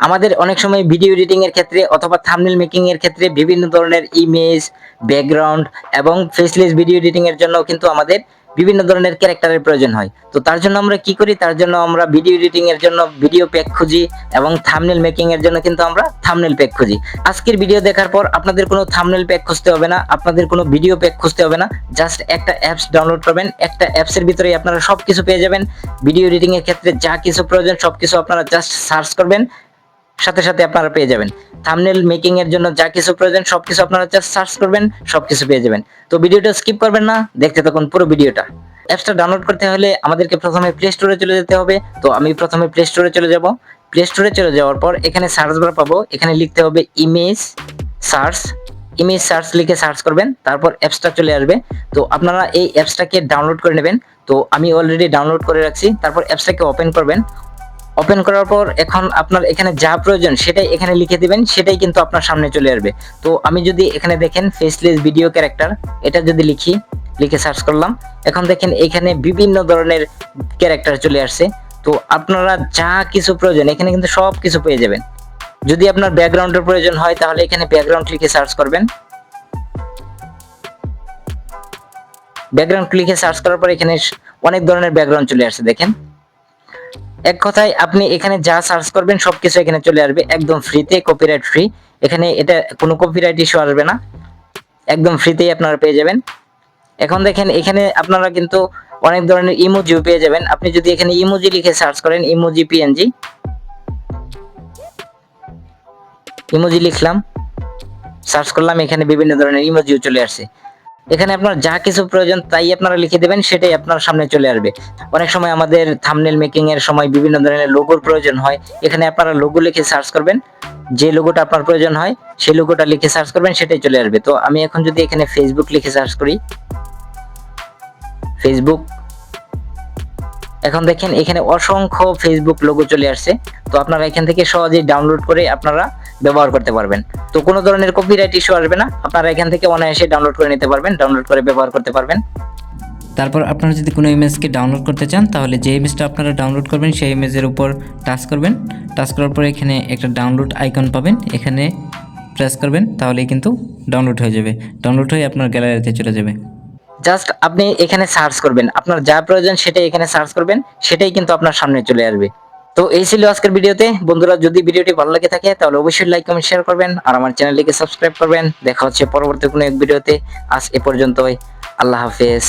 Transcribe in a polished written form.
আমাদের অনেক সময় ভিডিও এডিটিং এর ক্ষেত্রে অথবা থাম্বনেল মেকিং এর ক্ষেত্রে বিভিন্ন ধরনের ইমেজ, ব্যাকগ্রাউন্ড এবং ফেসলেস ভিডিও এডিটিং এর জন্য কিন্তু আমাদের বিভিন্ন ধরনের ক্যারেক্টারের প্রয়োজন হয়। তো তার জন্য আমরা কি করি? তার জন্য আমরা ভিডিও এডিটিং এর জন্য ভিডিও প্যাক খুঁজি এবং থাম্বনেল মেকিং এর জন্য কিন্তু আমরা থাম্বনেল প্যাক খুঁজি। আজকের ভিডিও দেখার পর আপনাদের কোনো থাম্বনেল প্যাক খুঁজতে হবে না, আপনাদের কোনো ভিডিও প্যাক খুঁজতে হবে না। জাস্ট একটা অ্যাপস ডাউনলোড করবেন, একটা অ্যাপসের ভিতরেই আপনারা সবকিছু পেয়ে যাবেন। ভিডিও এডিটিং এর ক্ষেত্রে যা কিছু প্রয়োজন সবকিছু আপনারা জাস্ট সার্চ করবেন, সাথে সাথে আপনারা পেয়ে যাবেন। থাম্বনেল মেকিং এর জন্য যা কিছু প্রয়োজন সবকিছু আপনারা জাস্ট সার্চ করবেন, সবকিছু পেয়ে যাবেন। তো ভিডিওটা স্কিপ করবেন না, দেখতে থাকুন পুরো ভিডিওটা। অ্যাপসটা ডাউনলোড করতে হলে আমাদেরকে প্রথমে প্লে স্টোরে চলে যেতে হবে। তো আমি প্রথমে প্লে স্টোরে চলে যাব। প্লে স্টোরে চলে যাওয়ার পর এখানে সার্চ বার পাবো, এখানে লিখতে হবে ইমেজ সার্চ। ইমেজ সার্চ লিখে সার্চ করবেন, তারপর অ্যাপসটা চলে আসবে। তো আপনারা এই অ্যাপসটাকে ডাউনলোড করে নেবেন। তো আমি অলরেডি ডাউনলোড করে রাখছি। তারপর অ্যাপসটাকে ওপেন করবেন। ওপেন করার পর এখন আপনার এখানে যা প্রয়োজন সেটাই এখানে লিখে দিবেন, সেটাই কিন্তু আপনার সামনে চলে আসবে। তো আমি যদি এখানে দেখেন ফেসলেস ভিডিও ক্যারেক্টার, এটা যদি লিখি, লিখে সার্চ করলাম, এখন দেখেন এখানে বিভিন্ন ধরনের ক্যারেক্টার চলে আসছে। তো আপনারা যা কিছু প্রয়োজন এখানে কিন্তু সব কিছু পেয়ে যাবেন। যদি আপনার ব্যাকগ্রাউন্ডের প্রয়োজন হয় তাহলে এখানে ব্যাকগ্রাউন্ড লিখে সার্চ করবেন। ব্যাকগ্রাউন্ড লিখে সার্চ করার পর এখানে অনেক ধরনের ব্যাকগ্রাউন্ড চলে আসছে দেখেন। এক কথায় আপনি এখানে যা সার্চ করবেন সবকিছু এখানে চলে আসবে একদম ফ্রিতে, কপিরাইট ফ্রি। এখানে এটা কোনো কপিরাইট ইস্যু আসবে না, একদম ফ্রিতেই আপনারা পেয়ে যাবেন। এখন দেখেন এখানে আপনারা কিন্তু অনেক ধরনের ইমোজিও পেয়ে যাবেন। আপনি যদি এখানে ইমোজি লিখে সার্চ করেন, ইমোজি পিএনজি, ইমোজি লিখলাম, সার্চ করলাম, এখানে বিভিন্ন ধরনের ইমোজিও চলে আসছে। এখানে আপনার যা কিছু প্রয়োজন তাই আপনারা লিখে দেবেন, সেটাই আপনার সামনে চলে আসবে। অনেক সময় আমাদের থাম্বনেল মেকিং এর সময় বিভিন্ন ধরনের লোগোর প্রয়োজন হয়, এখানে আপনারা লোগো লিখে সার্চ করবেন, যে লোগোটা আপনার প্রয়োজন হয় সেই লোগোটা লিখে সার্চ করবেন, সেটাই চলে আসবে। তো আমি এখন যদি এখানে ফেসবুক লিখে সার্চ করি, ফেসবুক, এখন দেখেন এখানে অসংখ্য ফেসবুক লোগো চলে আসছে। তো আপনারা এখান থেকে সহজেই ডাউনলোড করে আপনারা ব্যবহার করতে পারবেন। তো কোনো ধরনের কপিরাইট ইস্যু আসবে না, আপনারা এখান থেকে অনায়াসে ডাউনলোড করে নিতে পারবেন, ডাউনলোড করে ব্যবহার করতে পারবেন। তারপর আপনারা যদি কোনো ইমেজকে ডাউনলোড করতে চান তাহলে যে ইমেজটা আপনারা ডাউনলোড করবেন সেই ইমেজের উপর টাচ করবেন। টাচ করার পরে এখানে একটা ডাউনলোড আইকন পাবেন, এখানে প্রেস করবেন, তাহলেই কিন্তু ডাউনলোড হয়ে যাবে। ডাউনলোড হয়ে আপনার গ্যালারিতে চলে যাবে। জাস্ট আপনি এখানে সার্চ করবেন, আপনার যা প্রয়োজন সেটাই এখানে সার্চ করবেন, সেটাই কিন্তু আপনার সামনে চলে আসবে। তো এই ছিল আজকের ভিডিওতে। বন্ধুরা, যদি ভিডিওটি ভালো লাগে থাকে তাহলে অবশ্যই লাইক কমেন্ট শেয়ার করবেন আর আমার চ্যানেলটিকে সাবস্ক্রাইব করবেন। দেখা হচ্ছে পরবর্তী কোনো এক ভিডিওতে। আজ এ পর্যন্তই, আল্লাহ হাফেজ।